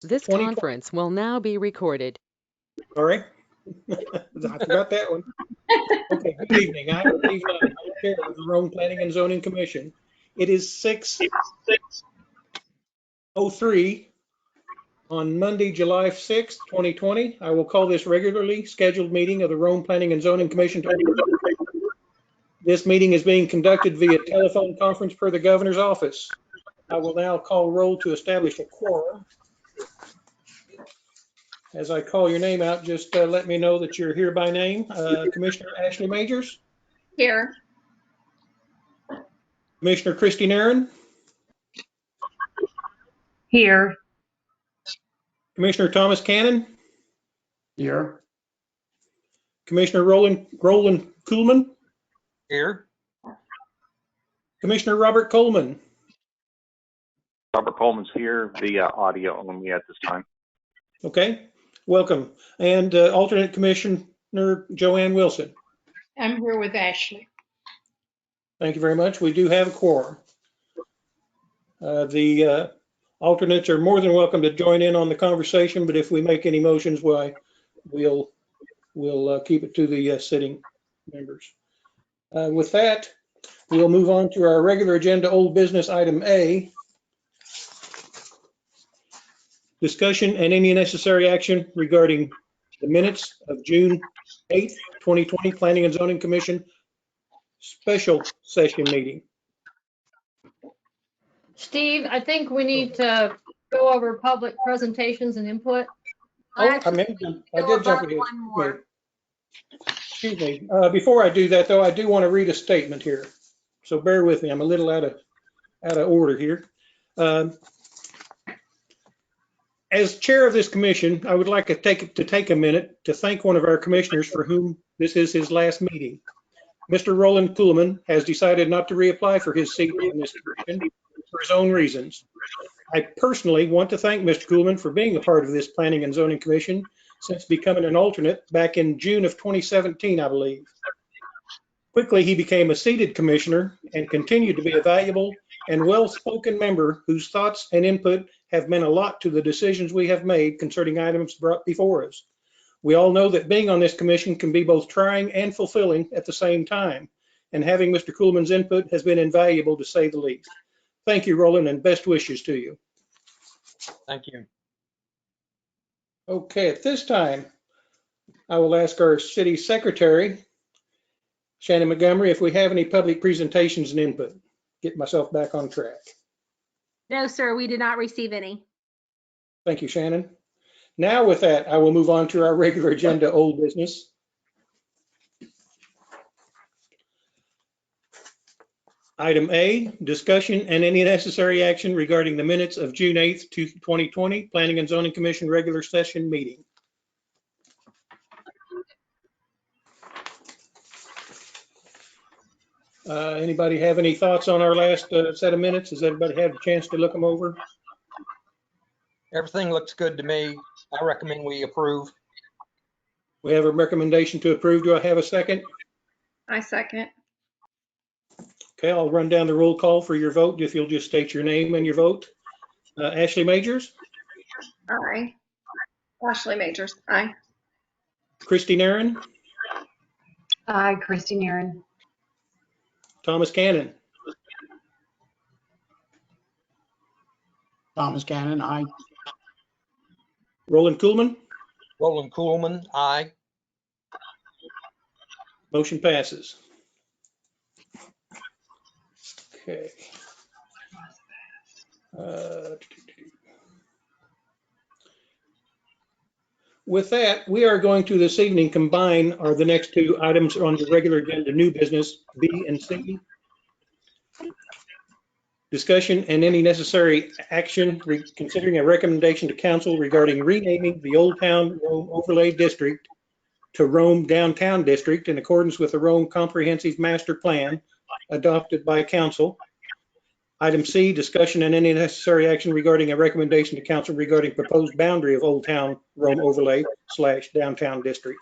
This 2020. conference will now be recorded. Sorry, I forgot that one. Okay, good evening. I'm Steve Knight, Chair of the Rome Planning and Zoning Commission. It is 6:03 on Monday, July 6th, 2020. I will call this regularly scheduled meeting of the Rome Planning and Zoning Commission to order. This meeting is being conducted via telephone conference per the governor's office. I will now call roll to establish a quorum. As I call your name out, just let me know that you're here by name. Commissioner Ashley Majors. Here. Commissioner Christy Narron. Here. Commissioner Thomas Cannon. Here. Commissioner Roland Kuhlman. Here. Commissioner Robert Coleman. Robert Coleman's here via audio only at this time. Okay, welcome. And alternate Commissioner Joanne Wilson. I'm here with Ashley. Thank you very much. We do have a quorum. The alternates are more than welcome to join in on the conversation, but if we make any motions, why, we'll keep it to the sitting members. With that, we'll move on to our regular agenda, old business item A. Discussion and any necessary action regarding the minutes of June 8th, 2020 Planning and Zoning Commission special session meeting. Steve, I think we need to go over public presentations and input. Oh, I did jump ahead. Excuse me. Before I do that, though, I do want to read a statement here. So bear with me. I'm a little out of order here. As chair of this commission, I would like to take a minute to thank one of our commissioners for whom this is his last meeting. Mr. Roland Kuhlman has decided not to reapply for his seat in this commission for his own reasons. I personally want to thank Mr. Kuhlman for being a part of this Planning and Zoning Commission since becoming an alternate back in June of 2017, I believe. Quickly, he became a seated commissioner and continued to be a valuable and well-spoken member whose thoughts and input have meant a lot to the decisions we have made concerning items brought before us. We all know that being on this commission can be both trying and fulfilling at the same time, and having Mr. Kuhlman's input has been invaluable to say the least. Thank you, Roland, and best wishes to you. Thank you. Okay, at this time, I will ask our city secretary, Shannon Montgomery, if we have any public presentations and input. Get myself back on track. No, sir, we did not receive any. Thank you, Shannon. Now with that, I will move on to our regular agenda, old business. Item A, discussion and any necessary action regarding the minutes of June 8th, 2020 Planning and Zoning Commission regular session meeting. Anybody have any thoughts on our last set of minutes? Has everybody had a chance to look them over? Everything looks good to me. I recommend we approve. We have a recommendation to approve. Do I have a second? I second. Okay, I'll run down the roll call for your vote if you'll just state your name and your vote. Ashley Majors? Aye. Ashley Majors. Aye. Christy Narron? Aye, Christy Narron. Thomas Cannon? Thomas Cannon, aye. Roland Kuhlman? Roland Kuhlman, aye. Motion passes. Okay. With that, we are going to this evening combine the next two items on the regular agenda, new business, B and C. Discussion and any necessary action considering a recommendation to council regarding renaming the Old Town Rome Overlay District to Rome Downtown District in accordance with the Rome Comprehensive Master Plan adopted by council. Item C, discussion and any necessary action regarding a recommendation to council regarding proposed boundary of Old Town Rome Overlay / Downtown District.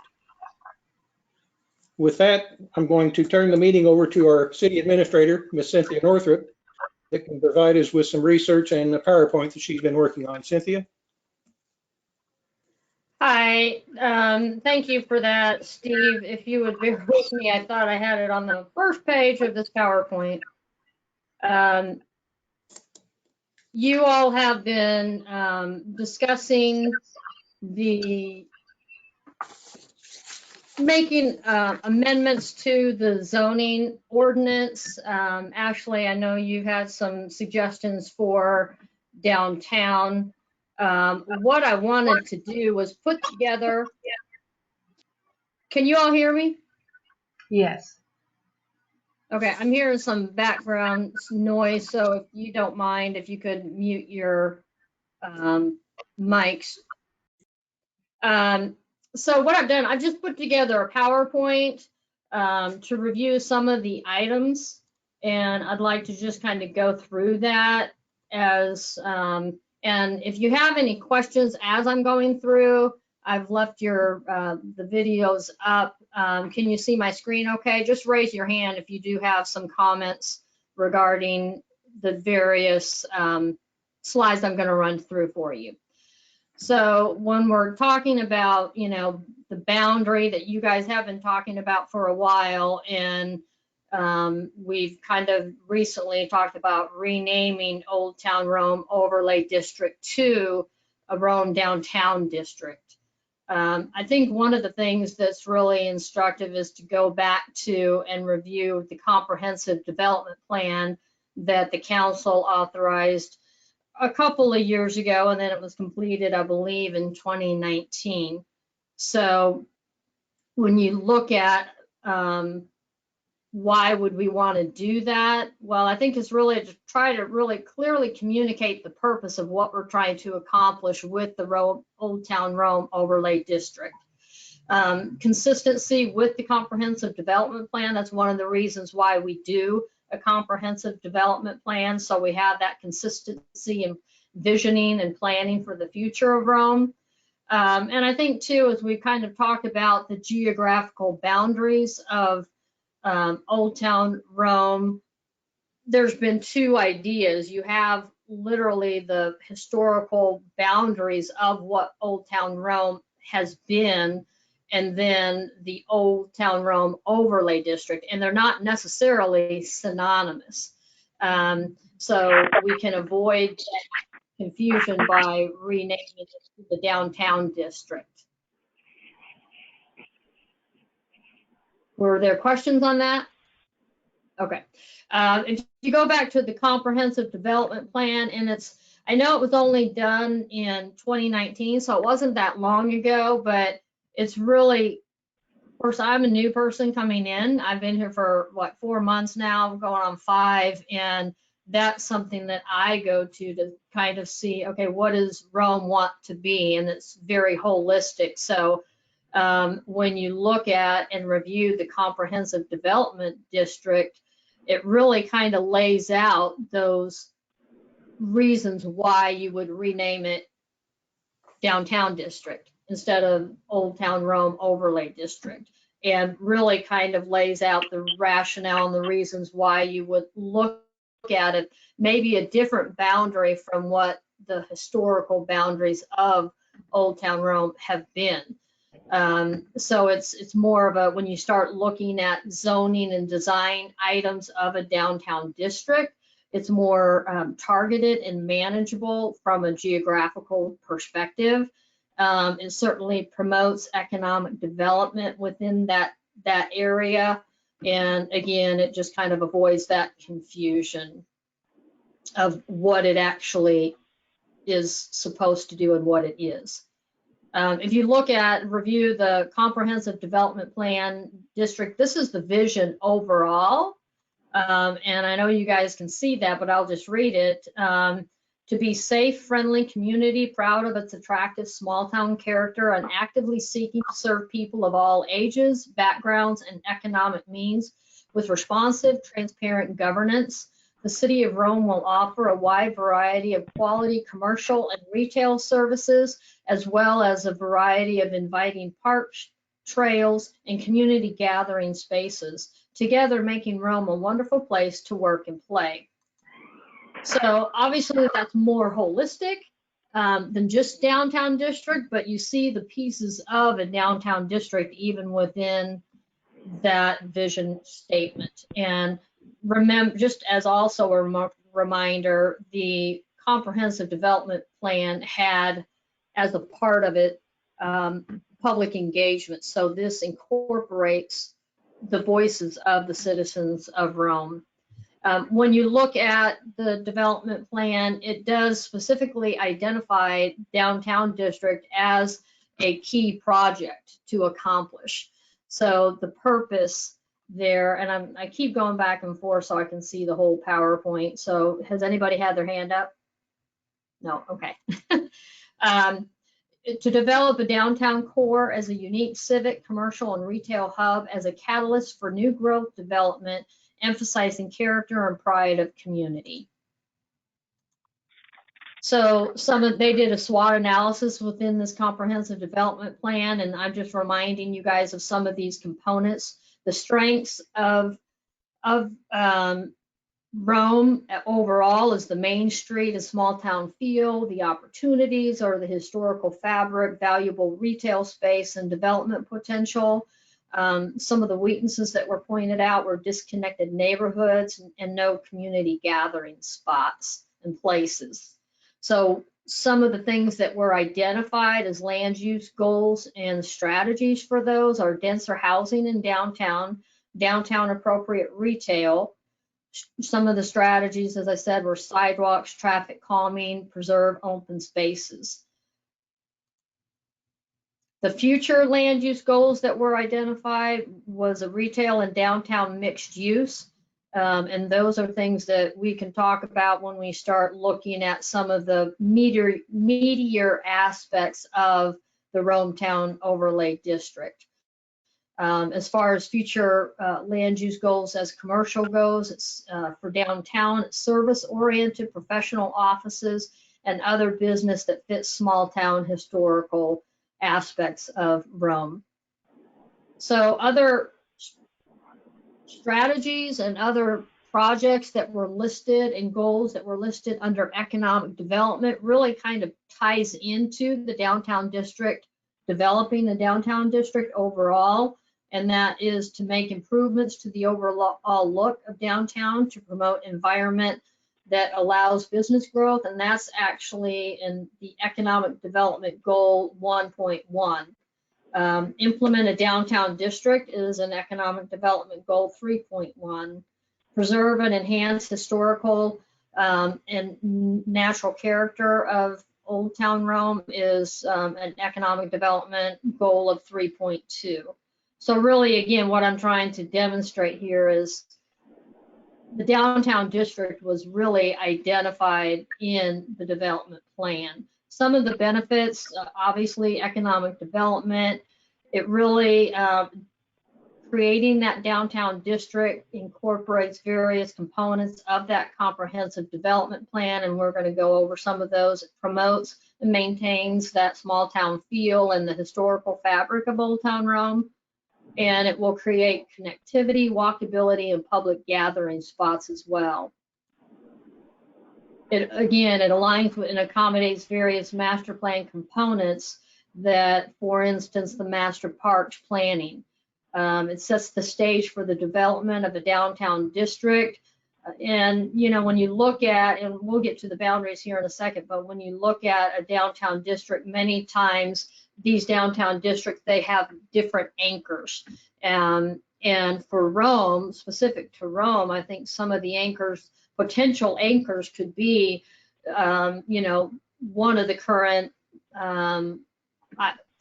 With that, I'm going to turn the meeting over to our city administrator, Ms. Cynthia Northrup, that can provide us with some research and the PowerPoint that she's been working on. Cynthia? Hi, thank you for that, Steve. If you would bear with me, I thought I had it on the first page of this PowerPoint. You all have been discussing the making amendments to the zoning ordinance. Ashley, I know you had some suggestions for downtown. What I wanted to do was put together, can you all hear me? Yes. Okay, I'm hearing some background noise, so if you don't mind, if you could mute your mics. So what I've done, I've just put together a PowerPoint to review some of the items, and I'd like to just kind of go through that as, and if you have any questions as I'm going through, I've left your the videos up. Can you see my screen okay? Just raise your hand if you do have some comments regarding the various slides I'm going to run through for you. So when we're talking about, you know, the boundary that you guys have been talking about for a while, and we've kind of recently talked about renaming Old Town Rome Overlay District to a Rome Downtown District. I think one of the things that's really instructive is to go back to and review the comprehensive development plan that the council authorized a couple of years ago, and then it was completed, I believe, in 2019. So when you look at why would we want to do that? Well, I think it's really to try to really clearly communicate the purpose of what we're trying to accomplish with the Old Town Rome Overlay District. Consistency with the comprehensive development plan, that's one of the reasons why we do a comprehensive development plan, so we have that consistency in visioning and planning for the future of Rome. And I think too, as we kind of talked about the geographical boundaries of Old Town Rome, there's been two ideas. You have literally the historical boundaries of what Old Town Rome has been, and then the Old Town Rome Overlay District, and they're not necessarily synonymous. So we can avoid confusion by renaming it the Downtown District. Were there questions on that? Okay. If you go back to the comprehensive development plan, and I know it was only done in 2019, so it wasn't that long ago, but it's really, of course, I'm a new person coming in. I've been here for what, 4 months now, going on 5, and that's something that I go to kind of see, okay, what does Rome want to be? And it's very holistic. So when you look at and review the comprehensive development district, it really kind of lays out those reasons why you would rename it Downtown District instead of Old Town Rome Overlay District, and really kind of lays out the rationale and the reasons why you would look at it, maybe a different boundary from what the historical boundaries of Old Town Rome have been. So it's more of a, when you start looking at zoning and design items of a downtown district, it's more targeted and manageable from a geographical perspective. It certainly promotes economic development within that area. And again, it just kind of avoids that confusion of what it actually is supposed to do and what it is. If you look at, review the comprehensive development plan district, this is the vision overall. And I know you guys can see that, but I'll just read it. To be safe, friendly community, proud of its attractive small town character, and actively seeking to serve people of all ages, backgrounds, and economic means with responsive, transparent governance. The City of Rome will offer a wide variety of quality commercial and retail services, as well as a variety of inviting parks, trails, and community gathering spaces, together making Rome a wonderful place to work and play. So obviously that's more holistic. than just downtown district, but you see the pieces of a downtown district even within that vision statement. And remember, just as also a reminder, the comprehensive development plan had as a part of it public engagement. So this incorporates the voices of the citizens of Rome. When you look at the development plan, it does specifically identify downtown district as a key project to accomplish. So the purpose there, and I keep going back and forth so I can see the whole PowerPoint. So has anybody had their hand up? No, okay. To develop a downtown core as a unique civic, commercial, and retail hub as a catalyst for new growth development, emphasizing character and pride of community. So they did a SWOT analysis within this comprehensive development plan, and I'm just reminding you guys of some of these components. The strengths of Rome overall is the main street and small town feel. The opportunities are the historical fabric, valuable retail space, and development potential. Some of the weaknesses that were pointed out were disconnected neighborhoods and no community gathering spots and places. So some of the things that were identified as land use goals and strategies for those are denser housing in downtown, downtown appropriate retail. Some of the strategies, as I said, were sidewalks, traffic calming, preserve open spaces. The future land use goals that were identified was a retail and downtown mixed use. And those are things that we can talk about when we start looking at some of the meatier aspects of the Rome Town Overlay District. As far as future land use goals as commercial goes, it's for downtown, service-oriented professional offices and other business that fits small town historical aspects of Rome. So other strategies and other projects that were listed and goals that were listed under economic development really kind of ties into the downtown district, developing the downtown district overall. And that is to make improvements to the overall look of downtown, to promote environment that allows business growth. And that's actually in the economic development goal 1.1. Implement a downtown district is an economic development goal 3.1. Preserve and enhance historical and natural character of Old Town Rome is an economic development goal of 3.2. So really, again, what I'm trying to demonstrate here is the downtown district was really identified in the development plan. Some of the benefits, obviously economic development, it really, creating that downtown district incorporates various components of that comprehensive development plan, and we're going to go over some of those. It promotes and maintains that small town feel and the historical fabric of Old Town Rome. And it will create connectivity, walkability, and public gathering spots as well. It aligns with and accommodates various master plan components that, for instance, the master parks planning. It sets the stage for the development of the downtown district. And, you know, when you look at, and we'll get to the boundaries here in a second, but when you look at a downtown district, many times these downtown districts, they have different anchors. And for Rome, specific to Rome, I think some of the anchors, potential anchors could be, you know, one of the current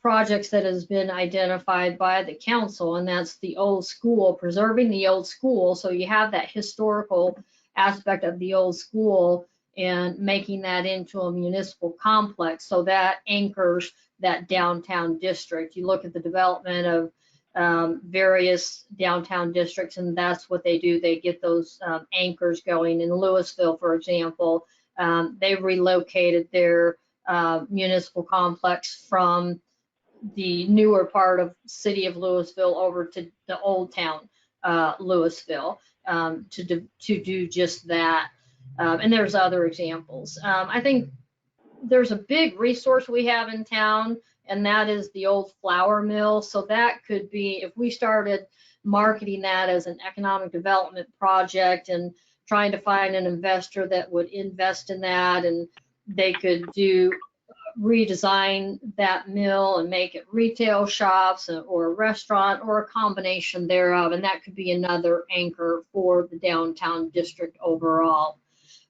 projects that has been identified by the council, and that's the old school, preserving the old school. So you have that historical aspect of the old school and making that into a municipal complex. So that anchors that downtown district. You look at the development of various downtown districts, and that's what they do. They get those anchors going. In Louisville, for example, they relocated their municipal complex from the newer part of city of Louisville over to the old town Louisville to do just that. And there's other examples. I think There's a big resource we have in town, and that is the old flour mill. So that could be, if we started marketing that as an economic development project and trying to find an investor that would invest in that, and they could redesign that mill and make it retail shops or a restaurant or a combination thereof. And that could be another anchor for the downtown district overall.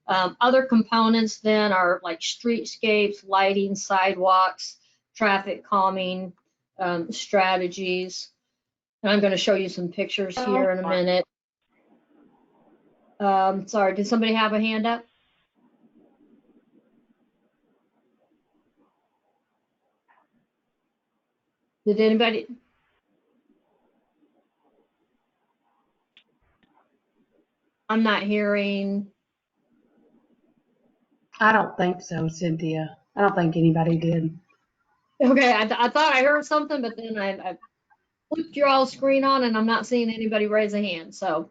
Other components then are like streetscapes, lighting, sidewalks, traffic calming strategies. And I'm going to show you some pictures here in a minute. Sorry, did somebody have a hand up? Did anybody? I'm not hearing. I don't think so, Cynthia. I don't think anybody did. Okay, I thought I heard something, but then I flipped your all screen on and I'm not seeing anybody raise a hand. So,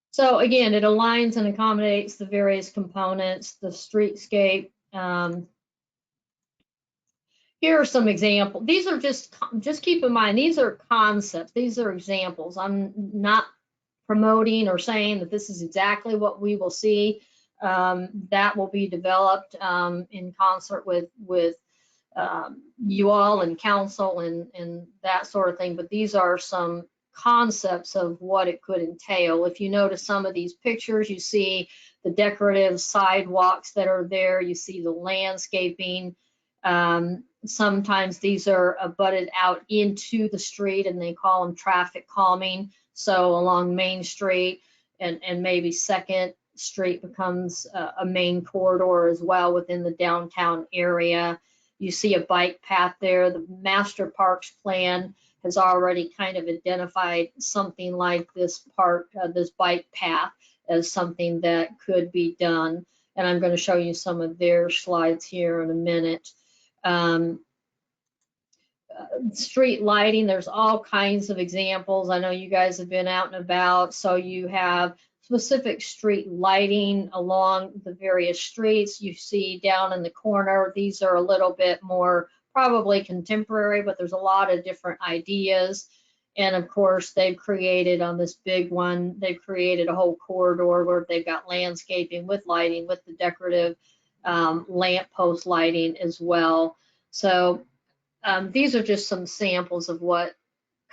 so again, it aligns and accommodates the various components, the streetscape. Here are some examples. These are just keep in mind, these are concepts. These are examples. I'm not promoting or saying that this is exactly what we will see. That will be developed in concert with you all and council and that sort of thing. But these are some concepts of what it could entail. If you notice some of these pictures, you see the decorative sidewalks that are there. You see the landscaping. Sometimes these are abutted out into the street and they call them traffic calming. So along Main Street and maybe Second Street becomes a main corridor as well within the downtown area. You see a bike path there. The master parks plan has already kind of identified something like this this bike path as something that could be done. And I'm going to show you some of their slides here in a minute. Street lighting, there's all kinds of examples. I know you guys have been out and about, so you have specific street lighting along the various streets. You see down in the corner, these are a little bit more probably contemporary, but there's a lot of different ideas. And of course, they've created on this big one, they've created a whole corridor where they've got landscaping with lighting, with the decorative lamp post lighting as well. So these are just some samples of what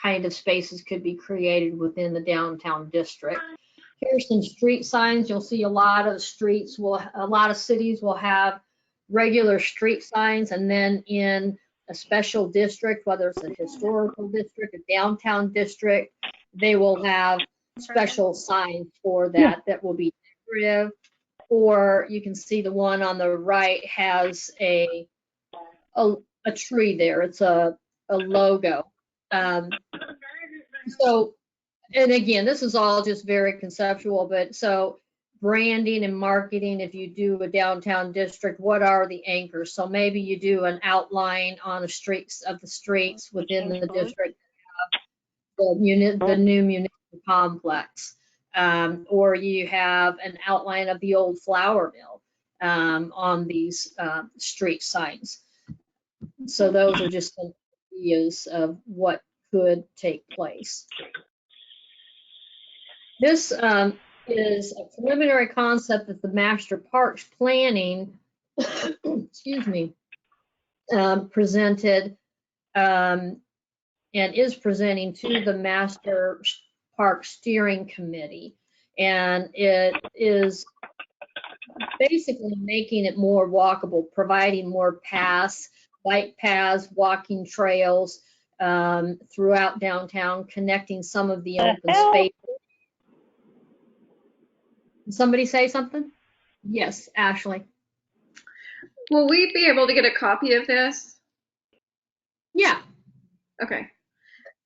kind of spaces could be created within the downtown district. Here's some street signs. You'll see a lot of cities will have regular street signs, and then in a special district, whether it's a historical district, a downtown district, they will have special signs for that that will be decorative. Or you can see the one on the right has a tree there. It's a logo. So, and again, this is all just very conceptual, but so branding and marketing, if you do a downtown district, what are the anchors? So maybe you do an outline on the streets within the district, the new municipal complex, or you have an outline of the old flour mill on these street signs. So those are just some ideas of what could take place. This is a preliminary concept that the Master Parks Planning, excuse me, presented and is presenting to the Master Park Steering Committee. And it is basically making it more walkable, providing more paths, bike paths, walking trails throughout downtown, connecting some of the open space. Somebody say something? Yes, Ashley. Will we be able to get a copy of this? Yeah. Okay.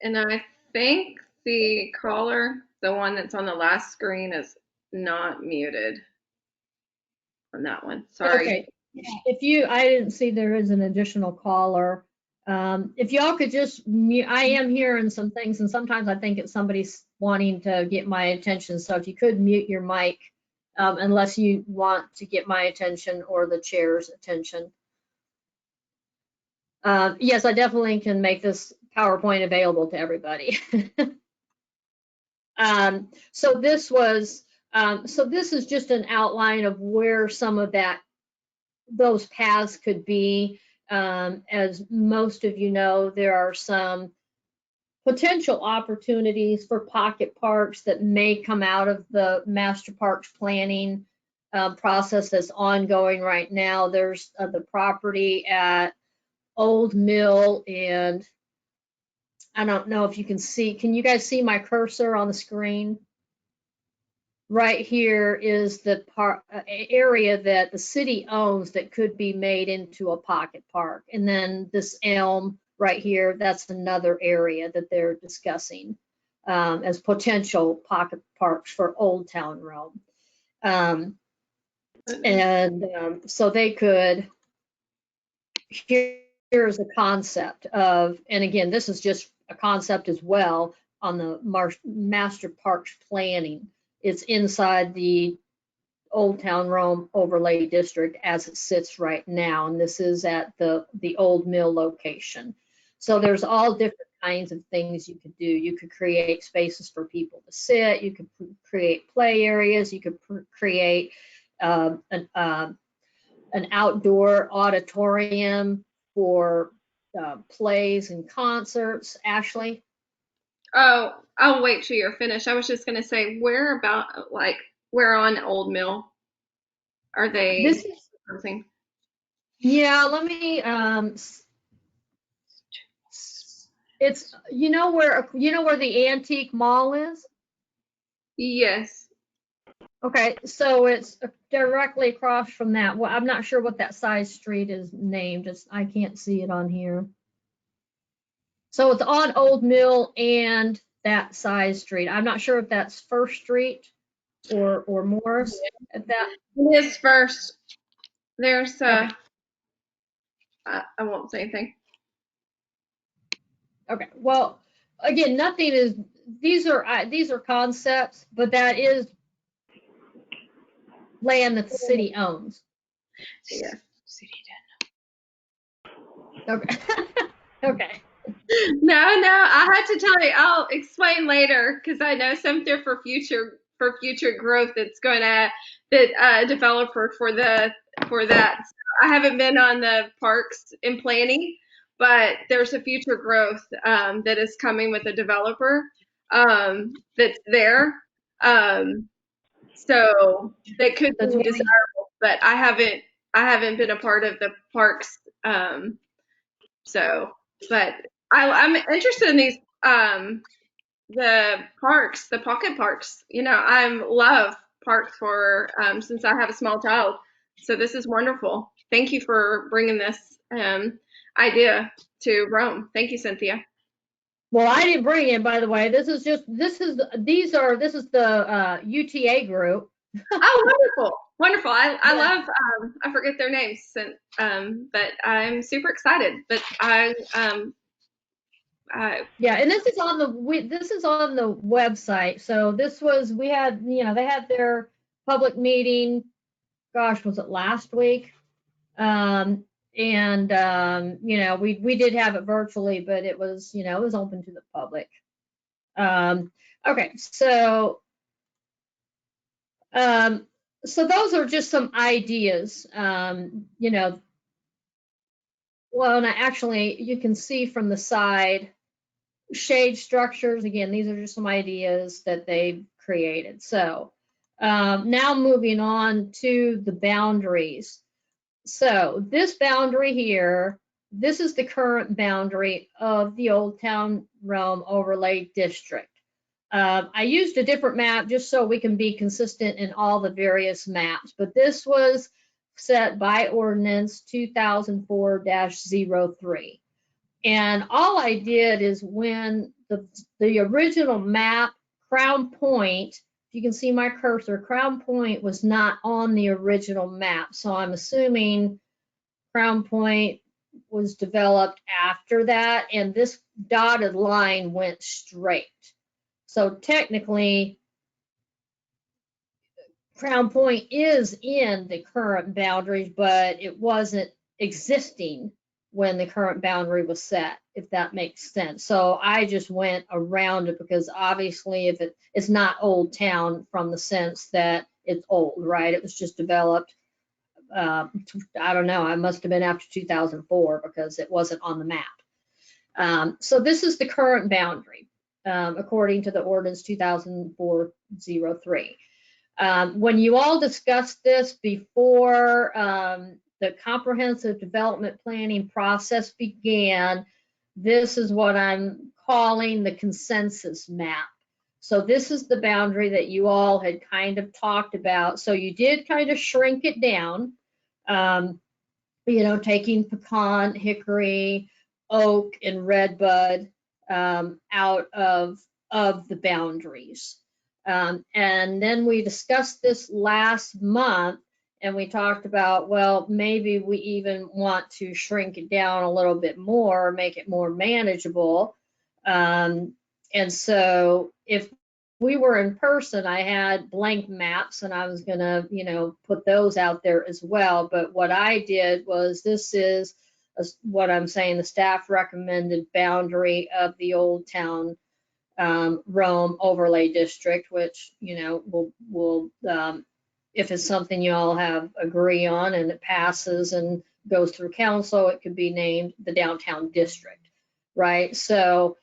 And I think the caller, the one that's on the last screen, is not muted on that one. Sorry. Okay. I didn't see there is an additional caller. If y'all could just mute, I am hearing some things, and sometimes I think it's somebody's wanting to get my attention. So if you could mute your mic unless you want to get my attention or the chair's attention. Yes, I definitely can make this PowerPoint available to everybody. So this is just an outline of where some of those paths could be. As most of you know, there are some potential opportunities for pocket parks that may come out of the master parks planning process that's ongoing right now. There's the property at Old Mill, and I don't know if you can see, can you guys see my cursor on the screen? Right here is the area that the city owns that could be made into a pocket park. And then this elm right here, that's another area that they're discussing as potential pocket parks for Old Town Rome. So they could, here's a concept of, and again, this is just a concept as well on the master parks planning. It's inside the Old Town Rome overlay district as it sits right now, and this is at the Old Mill location. So there's all different kinds of things you could do. You could create spaces for people to sit. You could create play areas. You could create an outdoor auditorium for plays and concerts. Ashley? Oh, I'll wait till you're finished. I was just going to say, where on Old Mill are they proposing? Yeah, let me, it's, you know where the antique mall is? Yes. Okay, so it's directly across from that. Well, I'm not sure what that side street is named. I can't see it on here. So it's on Old Mill and that side street. I'm not sure if that's First Street or Morris at that. It is First. There's Okay. I won't say anything. Okay. Well, again, nothing is. These are concepts, but that is land that the city owns. Yeah. Okay. Okay. No, I had to tell you. I'll explain later because I know something for future growth that's going to developer for that. I haven't been on the parks and planning, but there's a future growth that is coming with a developer that's there. So that could be desirable, but I haven't been a part of the parks. But I'm interested in these the parks, the pocket parks. You know, I love parks for since I have a small child. So this is wonderful. Thank you for bringing this idea to Rome. Thank you, Cynthia. Well, I didn't bring it, by the way. This is the UTA group. Oh, wonderful. I love I forget their names, but I'm super excited. But yeah, and this is on the website. So they had their public meeting. Gosh, was it last week? We did have it virtually, but it was open to the public. Okay, so those are just some ideas. Well, and actually, you can see from the side shade structures. Again, these are just some ideas that they've created. So now moving on to the boundaries. So this boundary here, this is the current boundary of the Old Town Rome Overlay District. I used a different map just so we can be consistent in all the various maps, but this was set by Ordinance 2004-03. And all I did is when the original map, Crown Point, you can see my cursor, Crown Point was not on the original map. So I'm assuming Crown Point was developed after that, and this dotted line went straight. So technically, Crown Point is in the current boundaries, but it wasn't existing when the current boundary was set, if that makes sense. So I just went around it because obviously if it's not Old Town from the sense that it's old, right? It was just developed, I don't know, I must have been after 2004 because it wasn't on the map. So this is the current boundary, according to the ordinance 2004-03. When you all discussed this before the comprehensive development planning process began, this is what I'm calling the consensus map. So this is the boundary that you all had kind of talked about. So you did kind of shrink it down, taking pecan, hickory, oak, and redbud out of the boundaries. And then we discussed this last month, and we talked about, well, maybe we even want to shrink it down a little bit more, make it more manageable. And so if we were in person, I had blank maps and I was gonna, put those out there as well. But what I did was, this is what I'm saying, the staff recommended boundary of the Old Town Rome overlay district, which will if it's something you all have agree on and it passes and goes through council, it could be named the downtown district, right? So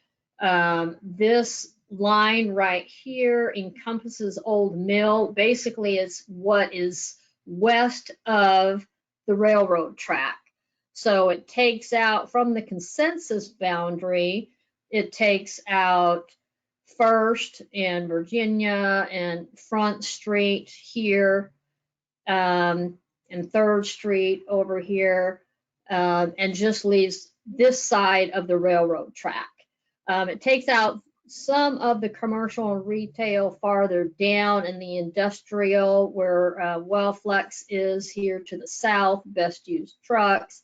this line right here encompasses Old Mill. Basically, it's what is west of the railroad track. So it takes out from the consensus boundary, it takes out First and Virginia and Front Street here, and Third Street over here, and just leaves this side of the railroad track. It takes out some of the commercial and retail farther down in the industrial, where Wellflex is here to the south, Best Used Trucks,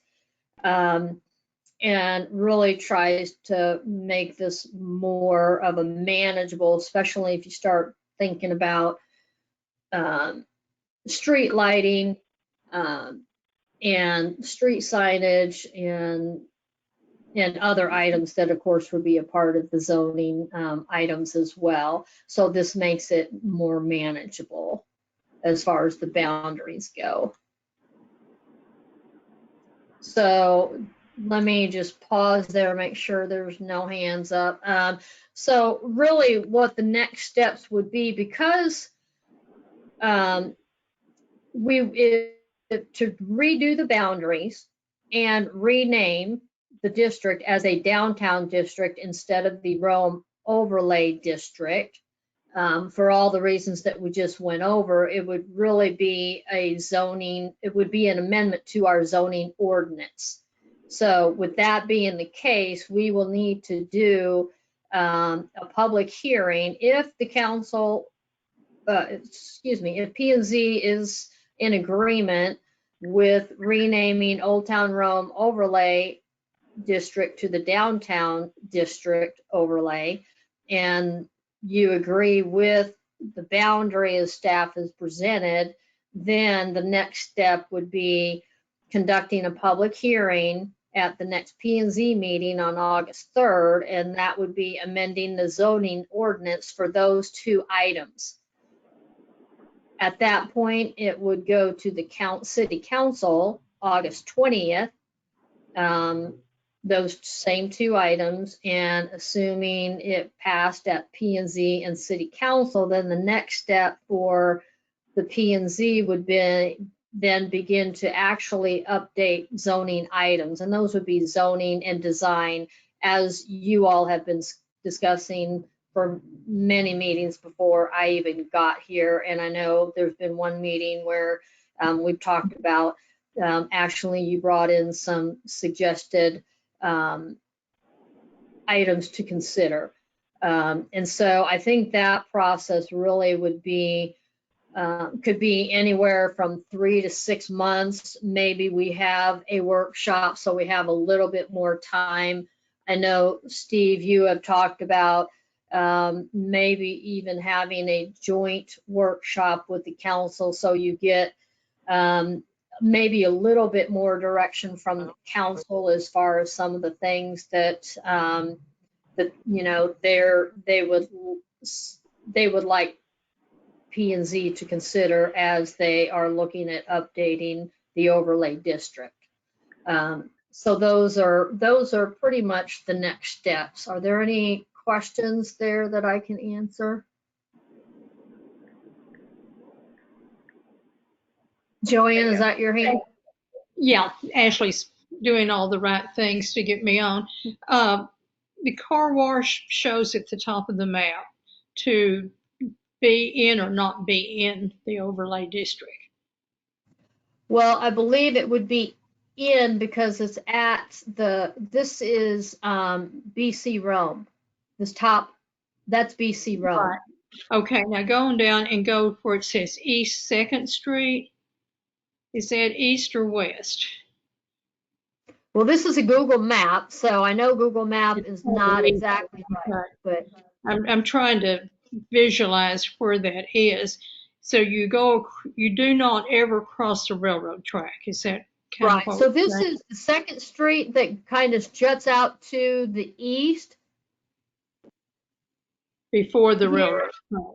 and really tries to make this more of a manageable, especially if you start thinking about street lighting and street signage and other items that of course would be a part of the zoning items as well. So this makes it more manageable as far as the boundaries go. So let me just pause there, make sure there's no hands up. So really what the next steps would be, because to redo the boundaries and rename the district as a downtown district instead of the Rome overlay district, for all the reasons that we just went over, it would really be it would be an amendment to our zoning ordinance. So with that being the case, we will need to do a public hearing if the council, if P&Z is in agreement with renaming Old Town Rome overlay district to the downtown district overlay, and you agree with the boundary as staff has presented, then the next step would be conducting a public hearing at the next P&Z meeting on August 3rd, and that would be amending the zoning ordinance for those two items. At that point, it would go to the city council August 20th, those same two items, and assuming it passed at P&Z and city council, then the next step for the P&Z would be then begin to actually update zoning items, and those would be zoning and design, as you all have been discussing for many meetings before I even got here. And I know there's been one meeting where we've talked about, actually you brought in some suggested items to consider. And so I think that process really would be, could be anywhere from 3 to 6 months. Maybe we have a workshop so we have a little bit more time. I know, Steve, you have talked about maybe even having a joint workshop with the council so you get maybe a little bit more direction from the council as far as some of the things that they would like P and Z to consider as they are looking at updating the overlay district. So those are pretty much the next steps. Are there any questions there that I can answer? Joanne, is that your hand? Yeah, Ashley's doing all the right things to get me on. The car wash shows at the top of the map to be in or not be in the overlay district. Well, I believe it would be in because it's at this is BC Rome. This top, that's BC Rome. Right. Okay, now go on down and go where it says East 2nd Street. Is that east or west? Well, this is a Google map, so I know Google map is not exactly right, but I'm trying to visualize where that is. So you do not ever cross the railroad track. Is that kind right? of what So we're this saying? is the 2nd Street that kind of juts out to the east. Before the Here. railroad track.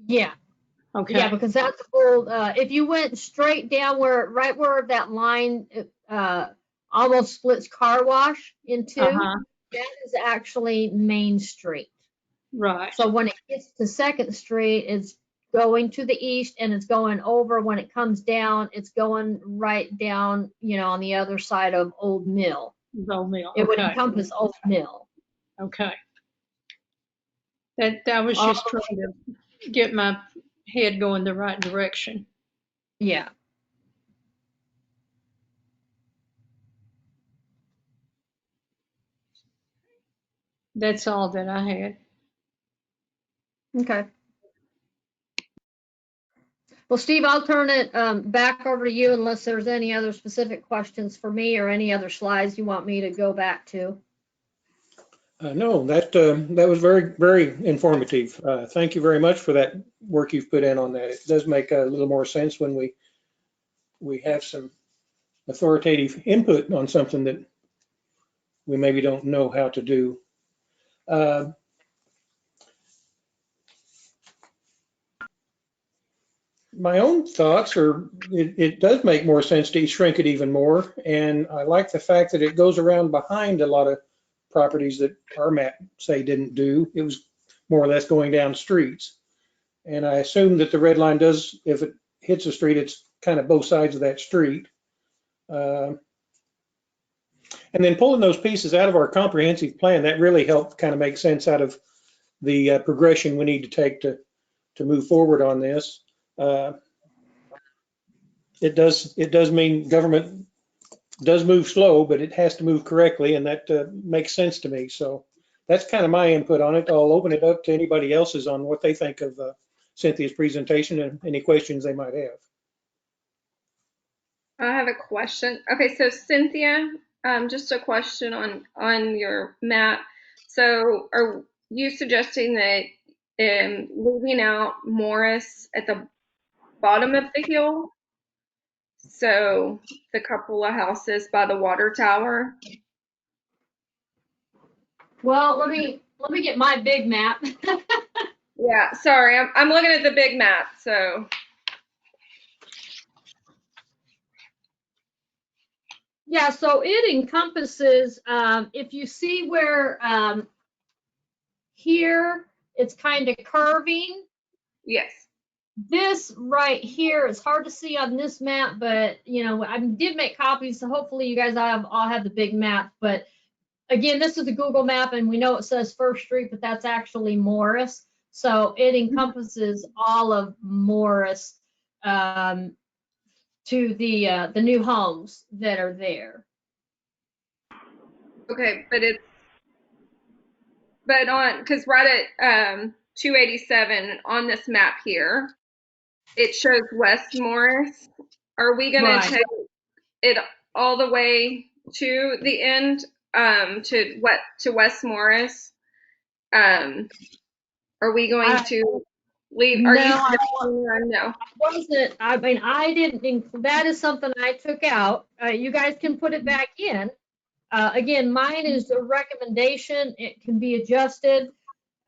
Yeah. Okay. Yeah, because that's old. If you went straight down right where that line almost splits car wash in two, that is actually Main Street. Right. So when it gets to 2nd Street, it's going to the east and it's going over. When it comes down, it's going right down, on the other side of Old Mill. Old Mill. It would Okay. encompass Old Mill. Okay. That was just trying to get my head going the right direction. Yeah. That's all that I had. Okay. Well, Steve, I'll turn it back over to you unless there's any other specific questions for me or any other slides you want me to go back to. No, that was very, very informative. Thank you very much for that work you've put in on that. It does make a little more sense when we have some authoritative input on something that we maybe don't know how to do. My own thoughts are it does make more sense to shrink it even more. And I like the fact that it goes around behind a lot of properties that our map say didn't do. It was more or less going down streets. And I assume that the red line does, if it hits a street, it's kind of both sides of that street. And then pulling those pieces out of our comprehensive plan, that really helped kind of make sense out of the progression we need to take to move forward on this. It does mean government does move slow, but it has to move correctly, and that makes sense to me. So that's kind of my input on it. I'll open it up to anybody else's on what they think of Cynthia's presentation and any questions they might have. I have a question. Okay, so Cynthia, just a question on your map. So are you suggesting that leaving out Morris at the bottom of the hill? So the couple of houses by the water tower? Well, let me get my big map. Yeah, sorry, I'm looking at the big map, so. Yeah, so it encompasses, if you see where here it's kind of curving. Yes. This right here, it's hard to see on this map, but I did make copies, so hopefully you guys all have the big map. But again, this is a Google map, and we know it says First Street, but that's actually Morris. So it encompasses all of Morris to the new homes that are there. Okay, because right at 287 on this map here, it shows West Morris. Are we going to take it all the way to the end, to West Morris? Are we going to leave? Are you no? Wasn't, I mean, I didn't include, that is something I took out. You guys can put it back in. Again, mine is a recommendation. It can be adjusted.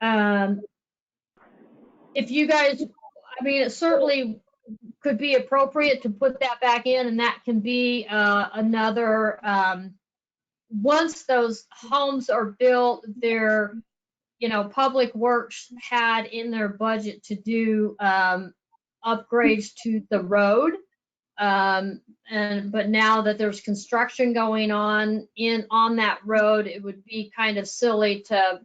If you guys, I mean, it certainly could be appropriate to put that back in, and that can be another, once those homes are built, they're, Public Works had in their budget to do upgrades to the road. But now that there's construction going on that road, it would be kind of silly to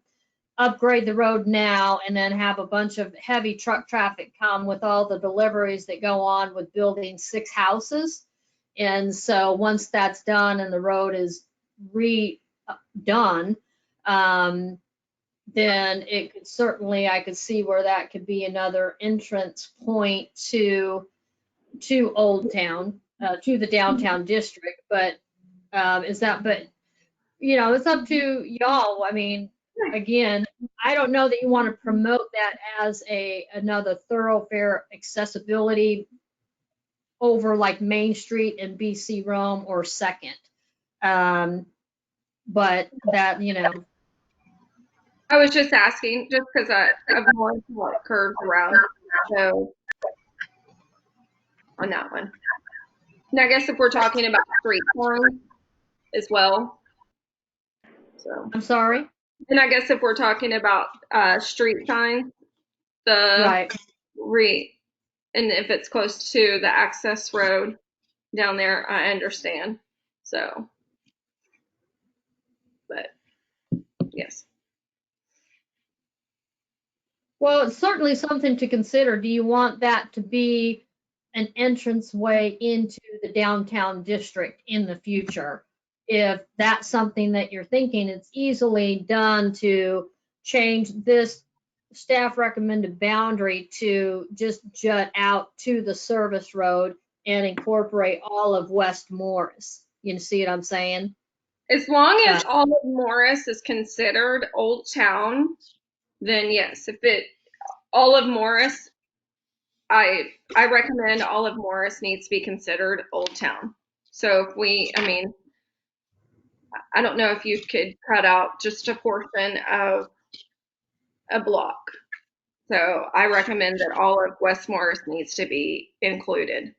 upgrade the road now and then have a bunch of heavy truck traffic come with all the deliveries that go on with building 6 houses. And so once that's done and the road is redone, then it could certainly, I could see where that could be another entrance point to Old Town, to the downtown district. But it's up to y'all. I mean, again, I don't know that you want to promote that as another thoroughfare accessibility over like Main Street and BC Rome or Second. But that, I was just asking, just because of more what curves around. So on that one. And I guess if we're talking about street signs as well. So I'm sorry. And I guess if we're talking about street signs, Right. And if it's close to the access road down there, I understand. So, but yes. Well, it's certainly something to consider. Do you want that to be an entranceway into the downtown district in the future? If that's something that you're thinking, it's easily done to change this staff recommended boundary to just jut out to the service road and incorporate all of West Morris. You see what I'm saying? As long as all of Morris is considered Old Town, then yes. If all of Morris, I recommend all of Morris needs to be considered Old Town. So if I don't know if you could cut out just a portion of a block. So I recommend that all of West Morris needs to be included.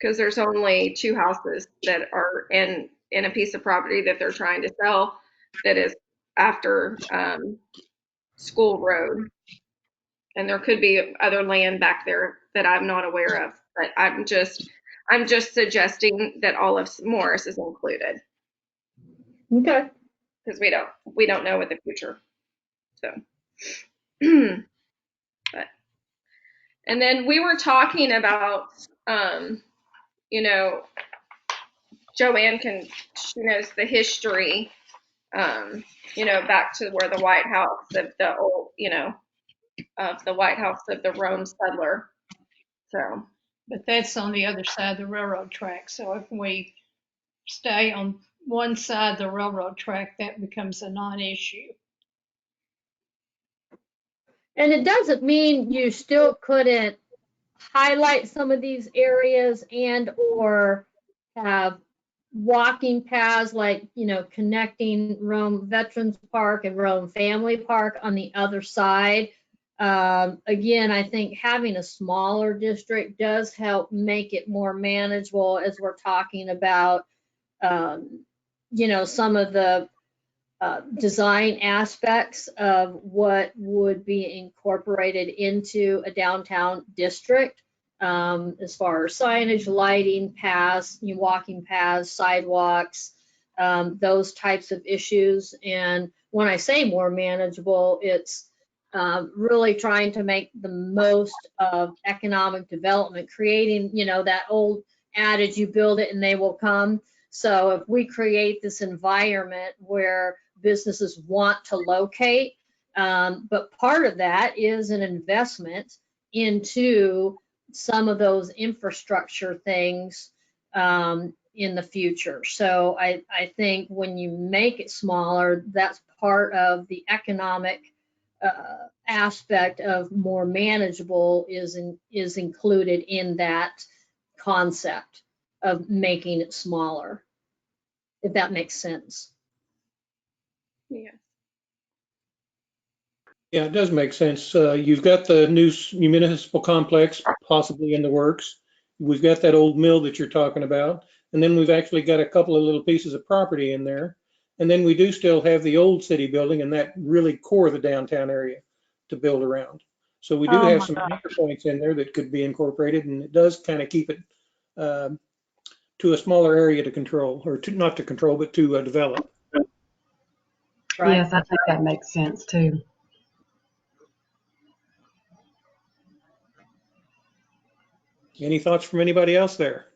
Because there's only 2 houses that are in a piece of property that they're trying to sell that is after School Road. And there could be other land back there that I'm not aware of, but I'm just suggesting that all of Morris is included. Okay. Because we don't know what the future. So but and then we were talking about Joanne she knows the history, back to where the White House of the old, of the White House of the Rome settler. So, But that's on the other side of the railroad track. So if we stay on one side of the railroad track, that becomes a non-issue. And it doesn't mean you still couldn't highlight some of these areas and or have walking paths like, connecting Rome Veterans Park and Rome Family Park on the other side. Again, I think having a smaller district does help make it more manageable as we're talking about, some of the design aspects of what would be incorporated into a downtown district, as far as signage, lighting, paths, walking paths, sidewalks, those types of issues. And when I say more manageable, it's really trying to make the most of economic development, creating, that old adage, you build it and they will come. So if we create this environment where businesses want to locate, but part of that is an investment into some of those infrastructure things, in the future. So I think when you make it smaller, that's part of the economic aspect of more manageable is included in that concept of making it smaller, if that makes sense. Yeah. Yeah, it does make sense. You've got the new municipal complex possibly in the works. We've got that old mill that you're talking about. And then we've actually got a couple of little pieces of property in there. And then we do still have the old city building and that really core of the downtown area to build around. So we do Oh have my some God. anchor points in there that could be incorporated, and it does kind of keep it to a smaller area to control, or to not to control, but to develop. Right? Yes, I think that makes sense too. Any thoughts from anybody else there?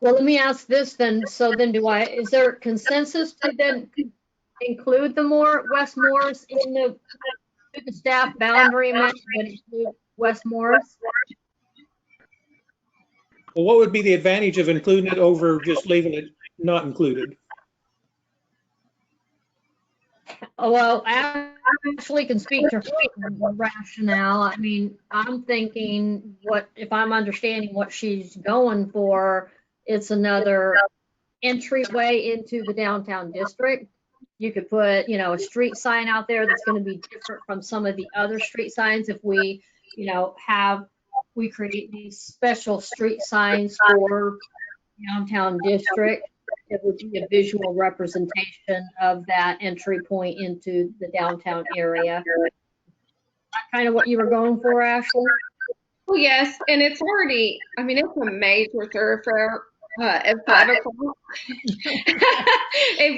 Well, let me ask this then. So then is there consensus to then include the West Morris in the staff boundary map that include West Morris? Well, what would be the advantage of including it over just leaving it not included? Oh, well, I actually can speak to her rationale. I mean, I'm thinking if I'm understanding what she's going for, it's another entryway into the downtown district. You could put, a street sign out there that's going to be different from some of the other street signs. If we, we create these special street signs for downtown district, it would be a visual representation of that entry point into the downtown area. Kind of what you were going for, Ashley? Well, yes, and it's already, I mean, it's a major thoroughfare at 5 o'clock. If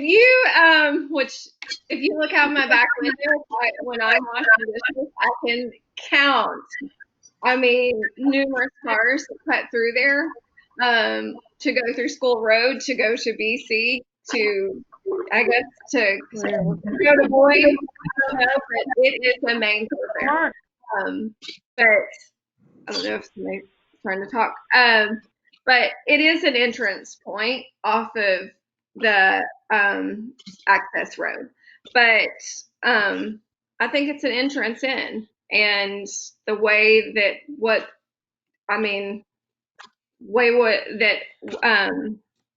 you look out my back window, when I'm washing dishes, I can count, I mean, numerous cars that cut through there to go through School Road, to go to BC, to, I guess, to go to Boyd. I don't know, but it is a main thoroughfare. But I don't know if somebody's trying to talk. But it is an entrance point off of the access road. But I think it's an entrance in, and the way that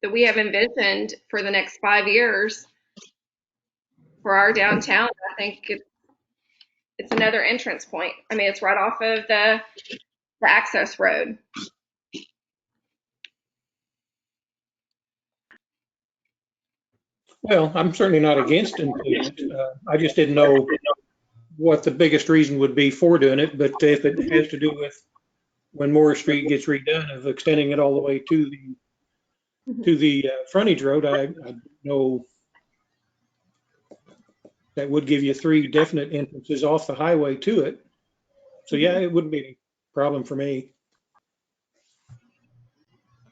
that we have envisioned for the next 5 years for our downtown, I think it's another entrance point. I mean, it's right off of the access road. Well, I'm certainly not against including it. I just didn't know what the biggest reason would be for doing it. But if it has to do with when Morris Street gets redone, of extending it all the way to the frontage road, I know that would give you 3 definite entrances off the highway to it. So yeah, it wouldn't be a problem for me.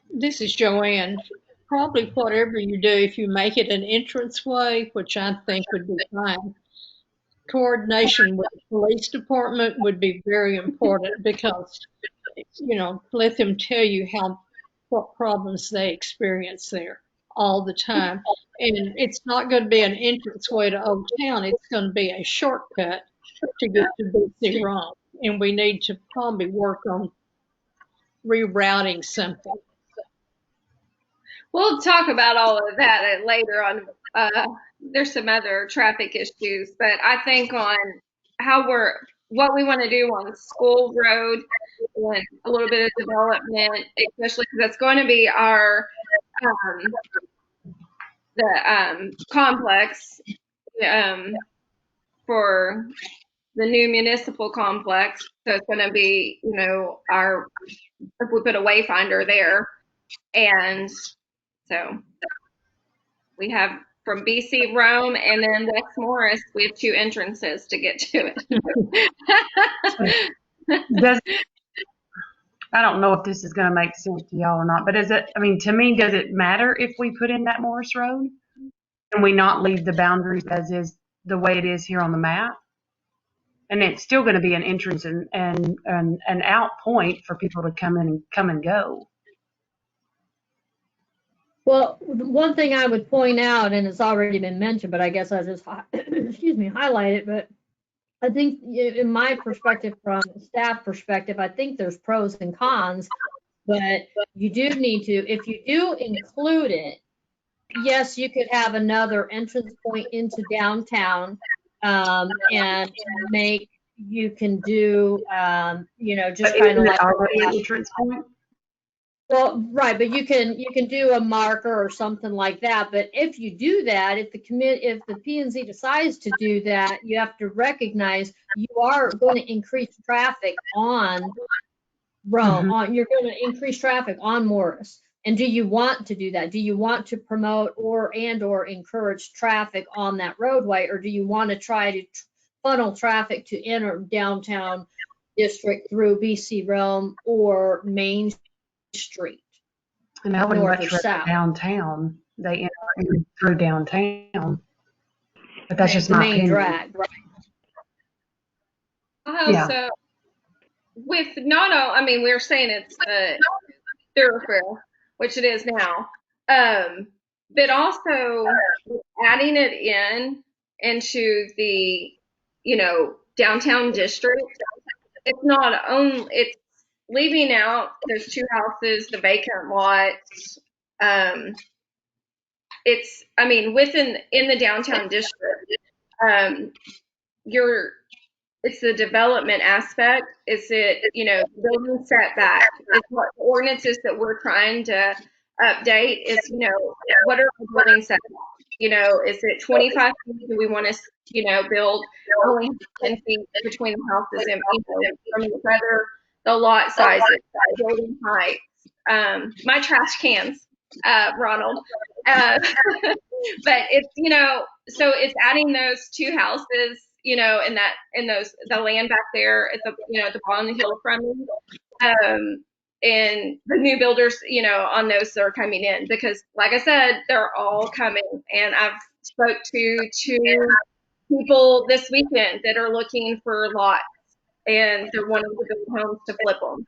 This is Joanne. Probably whatever you do, if you make it an entranceway, which I think would be fine, coordination with the police department would be very important, because, let them tell you what problems they experience there all the time. And it's not going to be an entranceway to Old Town. It's going to be a shortcut to get to BC Rome. And we need to probably work on rerouting something. We'll talk about all of that later on. There's some other traffic issues, but I think on what we want to do on School Road and a little bit of development, especially because that's going to be our complex for the new municipal complex. So it's going to be, if we put a wayfinder there, and so we have from BC Rome and then West Morris, we have 2 entrances to get to it. I don't know if this is going to make sense to y'all or not, but to me, does it matter if we put in that Morris Road? Can we not leave the boundaries as is, the way it is here on the map? And it's still going to be an entrance and an out point for people to come in and come and go. Well, one thing I would point out, and it's already been mentioned, but I guess I'll just, excuse me, highlight it, but I think in my perspective, from a staff perspective, I think there's pros and cons, but you do need to, if you do include it, yes, you could have another entrance point into downtown, and make, you can do, just But kind isn't of it like. already an entrance point? Well, right, but you can do a marker or something like that. But if you do that, if the P and Z decides to do that, you have to recognize you are going to increase traffic on Rome. You're going to increase traffic on Morris. And do you want to do that? Do you want to promote or encourage traffic on that roadway, or do you want to try to funnel traffic to enter downtown district through BC Rome or Main Street? And I would North much or rather south? downtown. They enter through downtown. But that's just The my main opinion. drag, right? Yeah. So with not all, I mean, we're saying it's a thoroughfare, which it is now, but also adding it into the, downtown district. It's not only, it's leaving out those two houses, the vacant lots. It's, I mean, in the downtown district, it's the development aspect. It's building setback. It's what the ordinances that we're trying to update is, what are the building setbacks? Is it 25 feet? Do we want to, build only 10 feet between the houses and, from each other, the lot sizes, building heights, my trash cans, Ronald. But it's, so it's adding those two houses, in the land back there at the bottom of the hill from me. And the new builders, on those that are coming in, because like I said, they're all coming. And I've spoke to two people this weekend that are looking for lots, and they're wanting to build homes to flip them.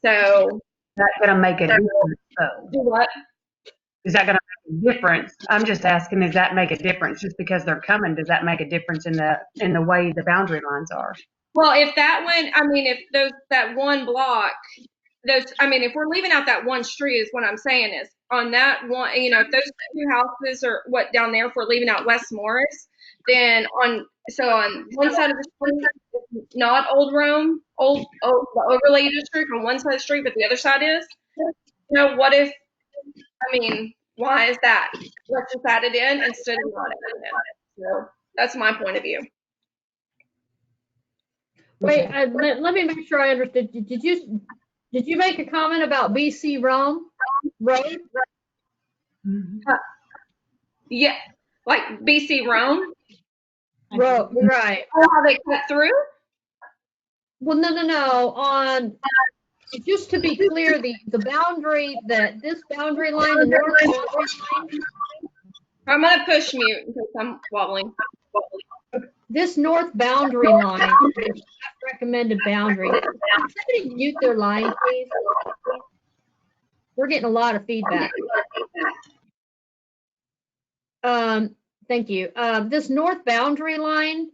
So That's going to make a difference, though. do what? Is that going to make a difference? I'm just asking, does that make a difference? Just because they're coming, does that make a difference in the way the boundary lines are? Well, if that one, I mean, if that one block, if we're leaving out that one street, is what I'm saying is on that one, if those two houses are what down there, if we're leaving out West Morris, then on one side of the street, not Old Rome, the overlay district on one side of the street, but the other side is, what if, why is that? Let's just add it in instead of not adding it in. So that's my point of view. Wait, let me make sure I understood. Did you make a comment about BC Rome Road? Yeah, like BC Rome. Road, right? How they cut through? Well, no. Just to be clear, the boundary this boundary line, the north boundary line. I'm gonna push mute because I'm wobbling. This north boundary line is recommended boundary. Can somebody mute their line, please? We're getting a lot of feedback. Thank you. This north boundary line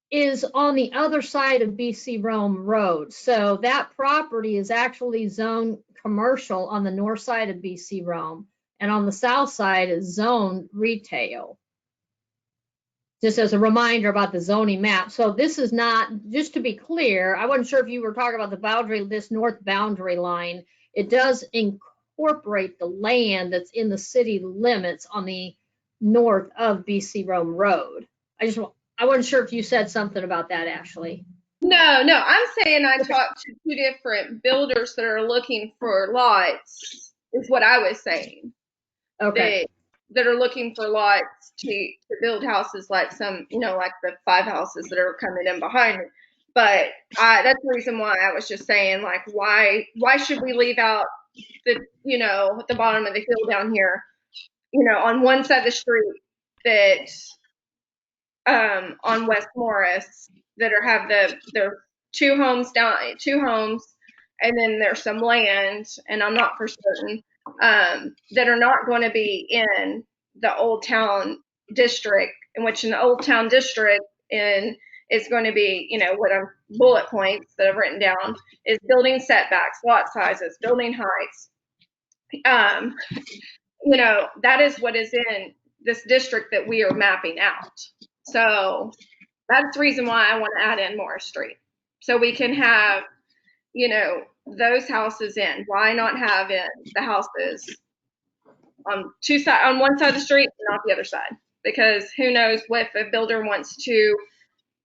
is on the other side of BC Rome Road. So that property is actually zoned commercial on the north side of BC Rome, and on the south side is zoned retail. Just as a reminder about the zoning map. So this is not, just to be clear, I wasn't sure if you were talking about the boundary, this north boundary line. It does incorporate the land that's in the city limits on the north of BC Rome Road. I wasn't sure if you said something about that, Ashley. No, I'm saying I talked to two different builders that are looking for lots, is what I was saying. Okay. That are looking for lots to build houses like some, like the 5 houses that are coming in behind it. But that's the reason why I was just saying, like, why should we leave out the, at the bottom of the hill down here, on one side of the street that, on West Morris that have their two homes, and then there's some land, and I'm not for certain, that are not going to be in the Old Town District, in which in the Old Town District is going to be, what are bullet points that I've written down is building setbacks, lot sizes, building heights. That is what is in this district that we are mapping out. So that's the reason why I want to add in Morris Street. So we can have, those houses in. Why not have in the houses on one side of the street and not the other side? Because who knows if a builder wants to,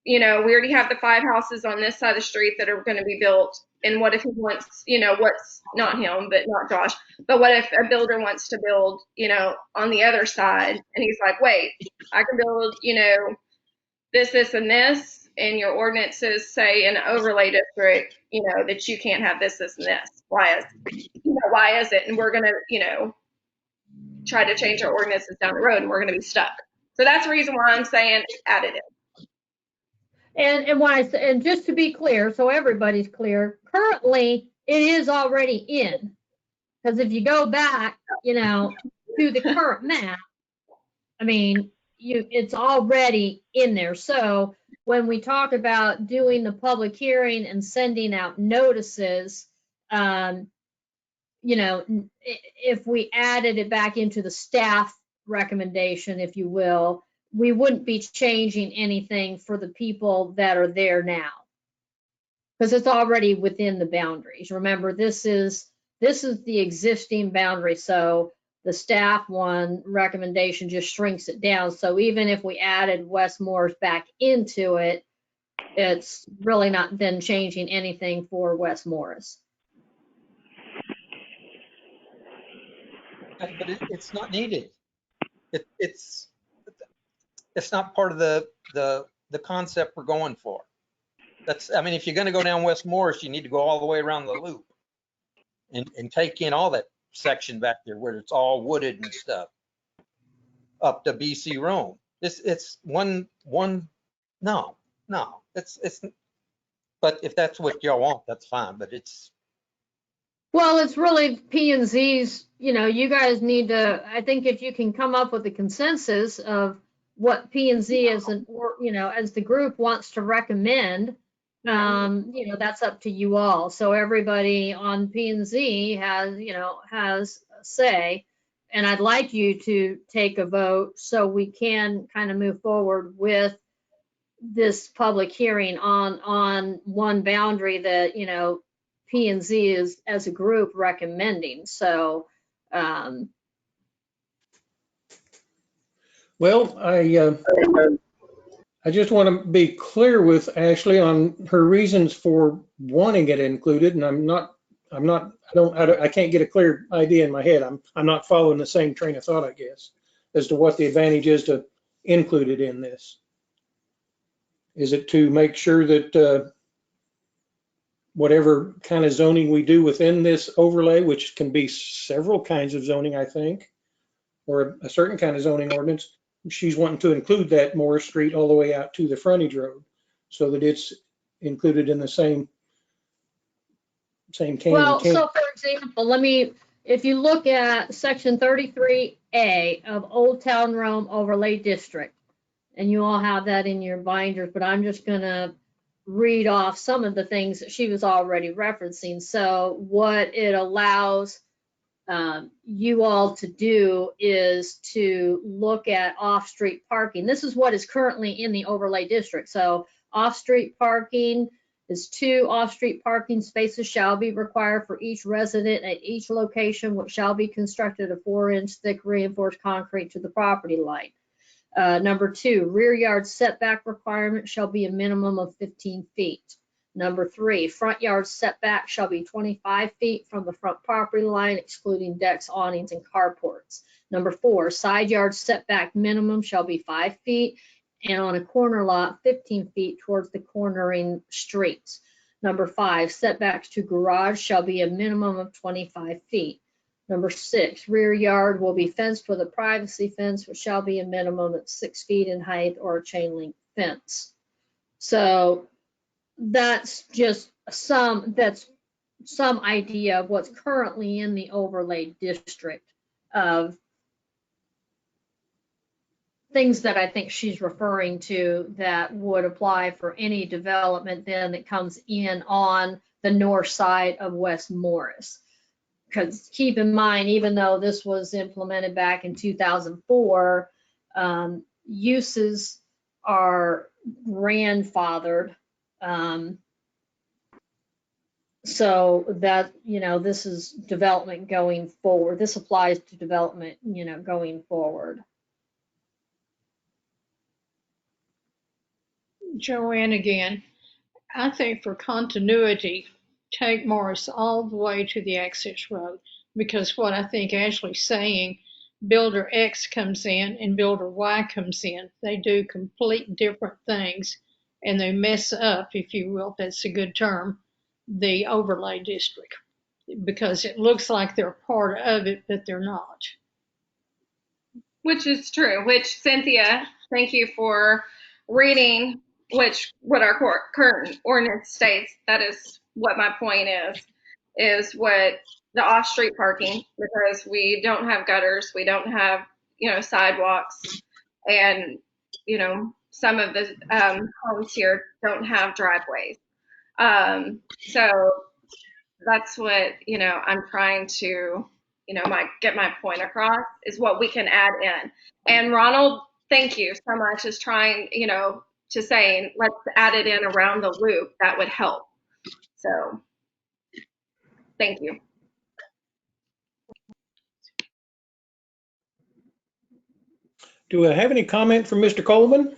we already have the 5 houses on this side of the street that are going to be built. And what if he wants, what's not him, but not Josh, but what if a builder wants to build, on the other side, and he's like, wait, I can build, this, and this, and your ordinances say in an overlay district, that you can't have this, and this. Why is it? And we're going to, try to change our ordinances down the road, and we're going to be stuck. So that's the reason why I'm saying add it in. And just to be clear, so everybody's clear, currently it is already in. Because if you go back, to the current map, I mean, it's already in there. So when we talk about doing the public hearing and sending out notices, if we added it back into the staff recommendation, if you will, we wouldn't be changing anything for the people that are there now, because it's already within the boundaries. Remember, this is the existing boundary, so the staff one recommendation just shrinks it down. So even if we added West Morris back into it, it's really not then changing anything for West Morris. But it's not needed. It's not part of the concept we're going for. If you're going to go down West Morris, you need to go all the way around the loop and take in all that section back there where it's all wooded and stuff up to BC Rome. It's one. No. It's. But if that's what y'all want, that's fine. But it's. Well, it's really P&Z's, you guys need to, I think if you can come up with a consensus of what P&Z as as the group wants to recommend, that's up to you all. So everybody on P&Z has a say, and I'd like you to take a vote so we can kind of move forward with this public hearing on one boundary that, P&Z is as a group recommending. So, Well, I just want to be clear with Ashley on her reasons for wanting it included, and I can't get a clear idea in my head. I'm not following the same train of thought, I guess, as to what the advantage is to include it in this. Is it to make sure that whatever kind of zoning we do within this overlay, which can be several kinds of zoning, I think, or a certain kind of zoning ordinance, she's wanting to include that Morris Street all the way out to the frontage road so that it's included in the same can. Well, so for example, if you look at section 33A of Old Town Rome Overlay District, and you all have that in your binders, but I'm just going to read off some of the things that she was already referencing. So what it allows you all to do is to look at off-street parking. This is what is currently in the overlay district. So off-street parking is 2 off-street parking spaces shall be required for each resident at each location, which shall be constructed of 4-inch thick reinforced concrete to the property line. Number 2, rear yard setback requirement shall be a minimum of 15 feet. Number 3, front yard setback shall be 25 feet from the front property line, excluding decks, awnings, and carports. Number 4, side yard setback minimum shall be 5 feet, and on a corner lot, 15 feet towards the cornering streets. Number 5, setbacks to garage shall be a minimum of 25 feet. Number 6, rear yard will be fenced with a privacy fence, which shall be a minimum of 6 feet in height, or a chain link fence. So that's just that's some idea of what's currently in the overlay district of things that I think she's referring to that would apply for any development then that comes in on the north side of West Morris. Because keep in mind, even though this was implemented back in 2004, uses are grandfathered. So that, this is development going forward. This applies to development, going forward. Joanne again, I think for continuity, take Morris all the way to the access road, because what I think Ashley's saying, builder X comes in and builder Y comes in. They do complete different things, and they mess up, if you will, if that's a good term, the overlay district, because it looks like they're part of it, but they're not. Which is true, which Cynthia, thank you for reading what our current ordinance states. That is what my point is what the off-street parking, because we don't have gutters, we don't have, sidewalks, and, some of the homes here don't have driveways. So that's what, I'm trying to, get my point across is what we can add in. And Ronald, thank you so much, is trying, to saying, let's add it in around the loop. That would help. So thank you. Do I have any comment from Mr. Coleman?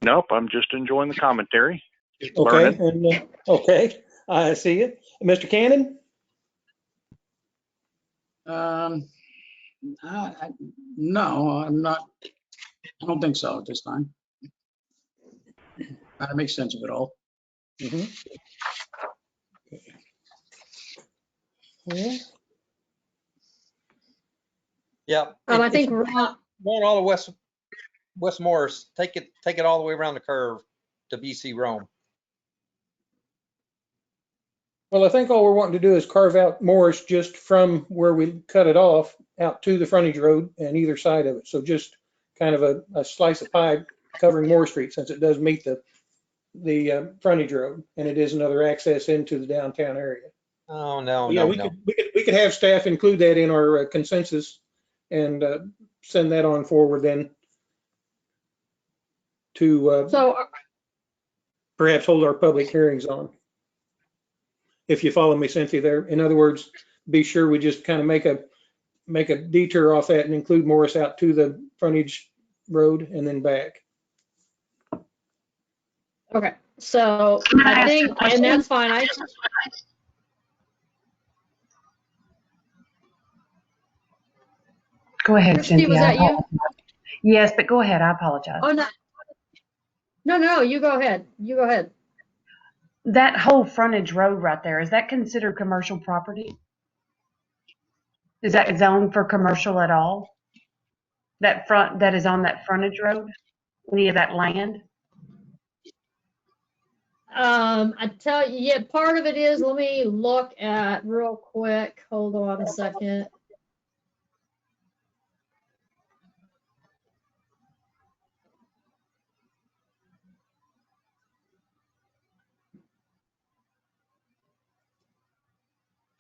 Nope, I'm just enjoying the commentary. Okay, Learning. and, okay, I see it. Mr. Cannon? No, I'm not. I don't think so at this time. That makes sense of it all. Mm-hmm. Okay. Yeah. I think want all of West Morris, take it all the way around the curve to BC Rome. Well, I think all we're wanting to do is carve out Morris just from where we cut it off out to the frontage road and either side of it. So just kind of a slice of pie covering Moore Street, since it does meet the frontage road, and it is another access into the downtown area. Oh, no, Yeah, no, we no. could have staff include that in our consensus and send that on forward then to So perhaps hold our public hearings on. If you follow me, Cynthia, there. In other words, be sure we just kind of make a detour off that and include Morris out to the frontage road and then back. okay, so I think, and that's fine. Go ahead, Christy, Cynthia. was that you? Yes, but go ahead. I apologize. Oh, no, you go ahead. You go ahead. That whole frontage road right there, is that considered commercial property? Is that zoned for commercial at all? That is on that frontage road? Any of that land? I tell you, yeah, part of it is, let me look at real quick. Hold on a second.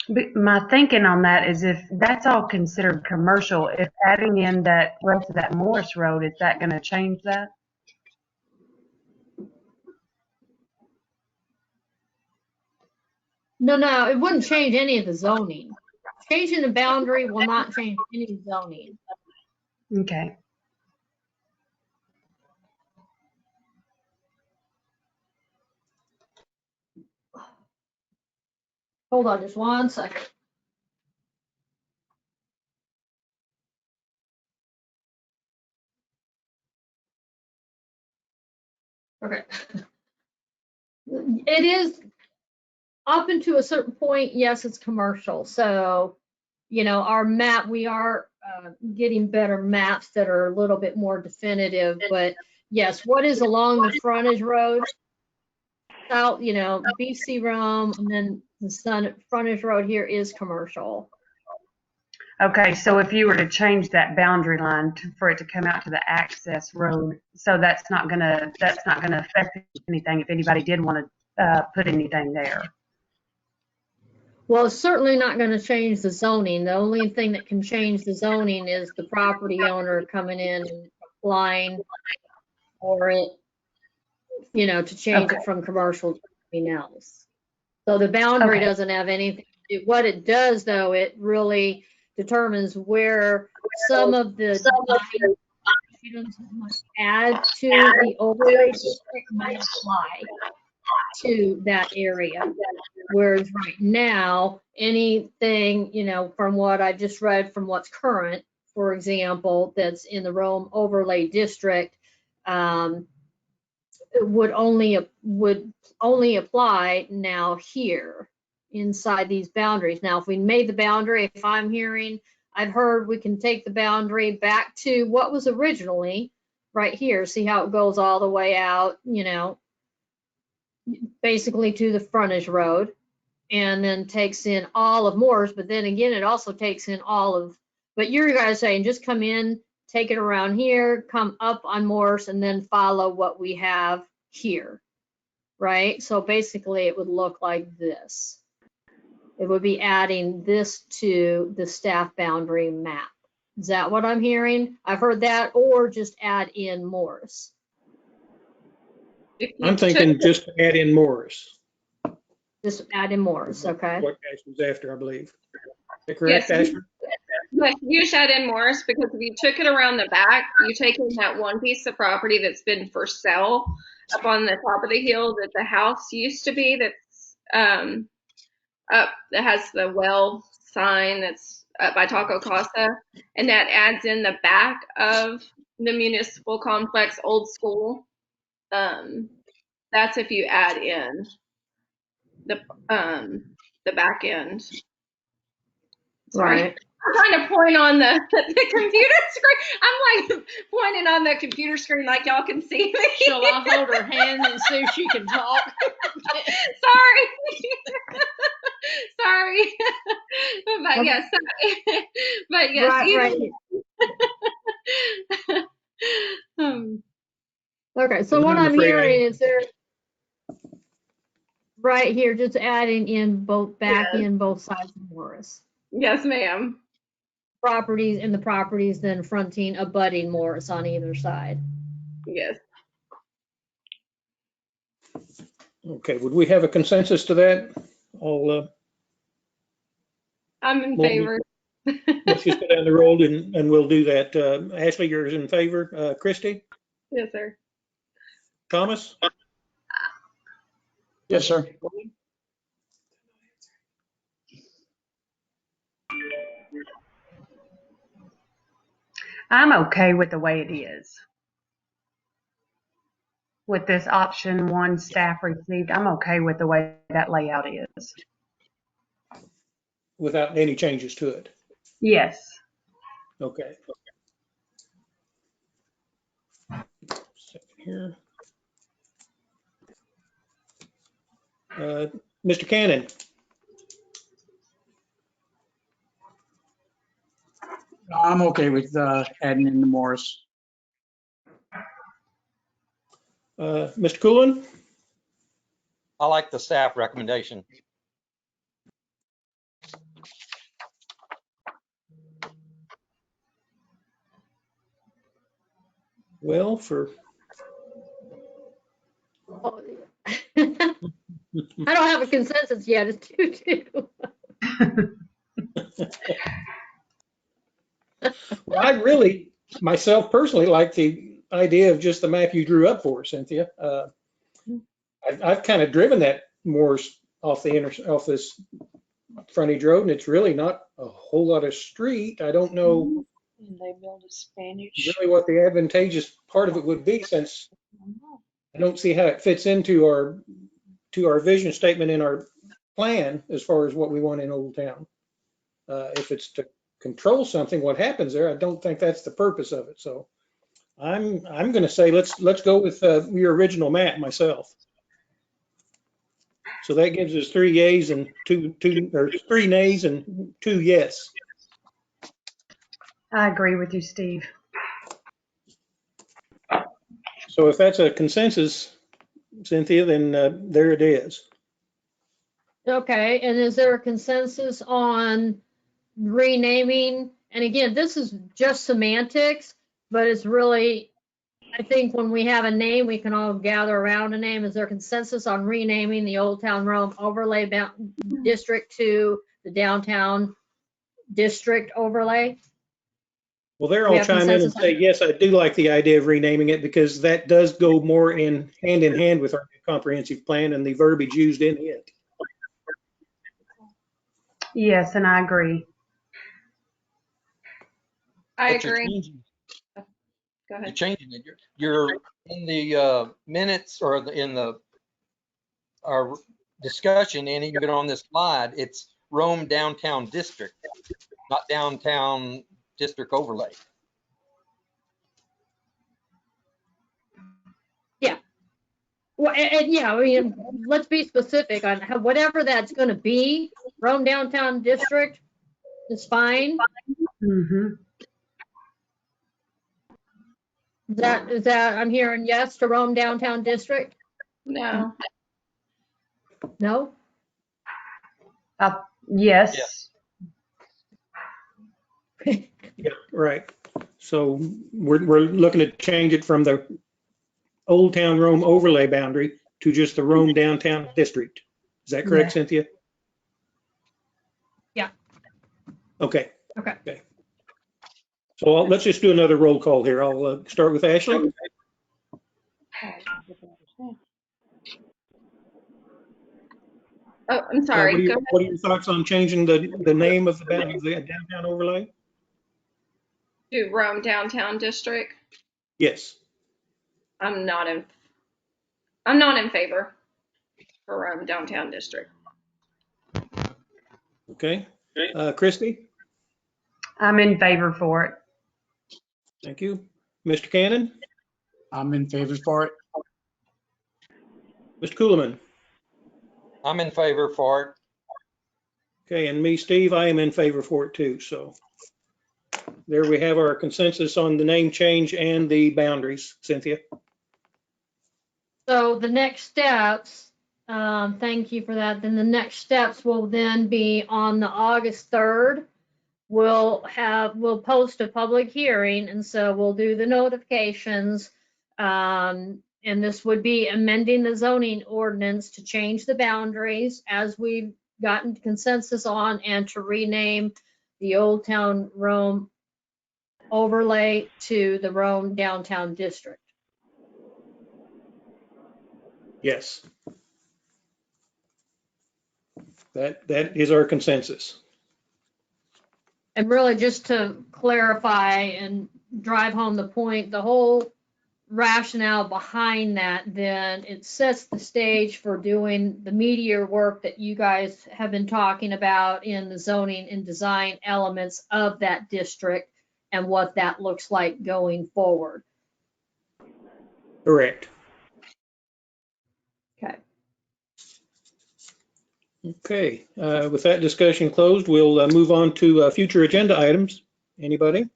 But my thinking on that is if that's all considered commercial, if adding in that rest of that Morris Road, is that going to change that? No, it wouldn't change any of the zoning. Changing the boundary will not change any zoning. Okay. Hold on just 1 second. Okay. It is up into a certain point, yes, it's commercial. So, our map, we are getting better maps that are a little bit more definitive, but yes, what is along the frontage road? South, BC Rome, and then the frontage road here is commercial. Okay, so if you were to change that boundary line for it to come out to the access road, so that's not gonna affect anything if anybody did want to put anything there. Well, it's certainly not going to change the zoning. The only thing that can change the zoning is the property owner coming in and applying for it, to change it from commercial to something else. So the boundary doesn't have anything to do. What it does, though, it really determines where some of the items must add to the overlay district might apply to that area. Whereas right now, anything, from what I just read from what's current, for example, that's in the Rome overlay district, would only apply now here inside these boundaries. Now, if we made the boundary, I've heard we can take the boundary back to what was originally right here. See how it goes all the way out, basically to the frontage road, and then takes in all of Morris. But then again, it also takes in but you guys saying just come in, take it around here, come up on Morris, and then follow what we have here, right? So basically it would look like this. It would be adding this to the staff boundary map. Is that what I'm hearing? I've heard that, or just add in Morris. I'm thinking just add in Morris. Just add in Morris, okay? What Ash was after, I believe. Is that correct, Yes. Asher? But you should add in Morris, because if you took it around the back, you take in that one piece of property that's been for sale up on the top of the hill that the house used to be, that's up, that has the well sign that's up by Taco Casa, and that adds in the back of the municipal complex, old school. That's if you add in the back end. Sorry. Right. I'm trying to point on the computer screen. I'm like pointing on the computer screen like y'all can see me. Shall I hold her hand and see if she can talk? Sorry. Sorry. But yes. But yes. Right. Okay, so what I'm hearing is there right here, just adding in both in both sides of Morris. Yes, ma'am. The properties then fronting abutting Morris on either side. Yes. Okay, would we have a consensus to that? I'm in favor. Let's just go down the road and we'll do that. Ashley, you're in favor. Christy? Yes, sir. Thomas? Yes, sir. I'm okay with the way it is. With this option 1 staff received, I'm okay with the way that layout is. Without any changes to it? Yes. Okay. Second here. Mr. Cannon? I'm okay with adding in the Morris. Mr. Coolin? I like the staff recommendation. Well, I don't have a consensus yet. It's 2-2. Well, I really, myself personally, like the idea of just the map you drew up for us, Cynthia. I've kind of driven that Morris off this frontage road, and it's really not a whole lot of street. I don't know And they build a Spanish. really what the advantageous part of it would be, since I don't see how it fits into our vision statement in our plan as far as what we want in Old Town. If it's to control something, what happens there, I don't think that's the purpose of it. So I'm going to say let's go with your original map myself. So that gives us 3 yays and 3 nays and 2 yes. I agree with you, Steve. So if that's a consensus, Cynthia, then there it is. Okay, and is there a consensus on renaming? And again, this is just semantics, but it's really, I think when we have a name, we can all gather around a name. Is there consensus on renaming the Old Town Rome overlay district to the downtown district overlay? Well, they're We all have chime in and consensus on- say, yes, I do like the idea of renaming it because that does go more in hand with our comprehensive plan and the verbiage used in it. Yes, and I agree. I But you're agree. changing- Go You're ahead. changing it. You're in the minutes or in our discussion, and even on this slide, it's Rome Downtown District, not Downtown District Overlay. Well, and yeah, I mean, let's be specific on whatever that's going to be. Rome downtown district is fine. Mm-hmm. Is that I'm hearing yes to Rome downtown district? No. No? Yes. Yeah, right. So we're looking to change it from the Old Town Rome overlay boundary to just the Rome downtown district. Is that correct, Yeah. Cynthia? Yeah. Okay. Okay. So let's just do another roll call here. I'll start with Ashley. Oh, I'm sorry. Go ahead. What are your thoughts on changing the name of the downtown overlay? To Rome Downtown District. Yes. I'm not in favor for Rome Downtown District. Okay. Christie? I'm in favor for it. Thank you. Mr. Cannon? I'm in favor for it. Mr. Coolman? I'm in favor for it. Okay, and me, Steve, I am in favor for it too. So there we have our consensus on the name change and the boundaries. Cynthia? So the next steps, thank you for that. Then the next steps will then be on the August 3rd. We'll post a public hearing, and so we'll do the notifications. And this would be amending the zoning ordinance to change the boundaries as we've gotten consensus on, and to rename the Old Town Rome overlay to the Rome Downtown District. Yes. That is our consensus. And really, just to clarify and drive home the point, the whole rationale behind that, then it sets the stage for doing the meatier work that you guys have been talking about in the zoning and design elements of that district and what that looks like going forward. Correct. Okay. Okay. With that discussion closed, we'll move on to future agenda items. Anybody?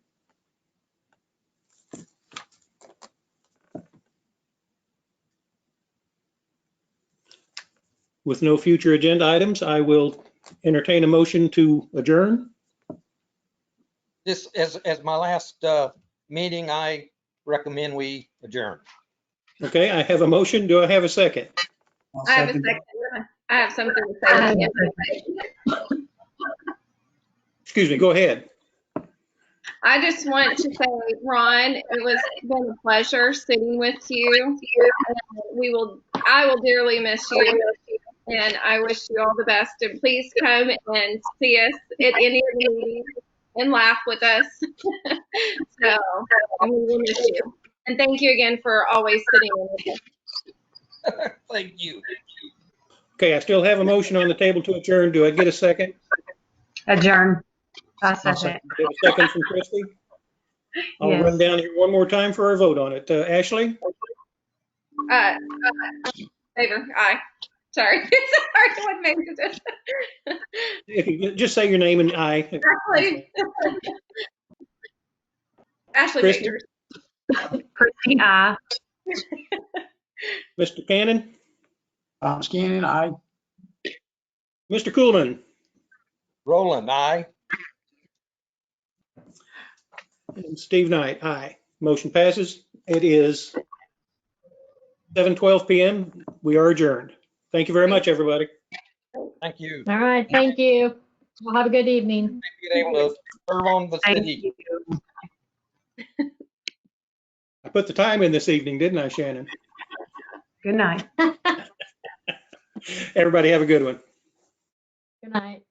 With no future agenda items, I will entertain a motion to adjourn. This, as my last meeting, I recommend we adjourn. Okay, I have a motion. Do I have a second? I'll I have a second that. second. I have something to say. Excuse me, go ahead. I just want to say, Ron, it was been a pleasure sitting with you. I will dearly miss you, and I wish you all the best. And please come and see us at any of the meetings and laugh with us. So we will miss you. And thank you again for always sitting with us. Thank you. Okay, I still have a motion on the table to adjourn. Do I get a second? Adjourn. I I'll second. second. Do I have a second from Christie? I'll Yes. run down here one more time for our vote on it. Ashley? Favor, aye. Sorry. Sorry, what made it? If you just say your name and aye. Ashley. Ashley Christie? Victor. Christie, aye. Mr. Cannon? Tom Scannon, aye. Mr. Coolman? Roland, aye. And Steve Knight, aye. Motion passes. It is 7:12 p.m. We are adjourned. Thank you very much, everybody. Thank you. All right, thank you. Well, have a good evening. Being able to serve on the Thank city. you. I put the time in this evening, didn't I, Shannon? Good night. Everybody have a good one. Good night.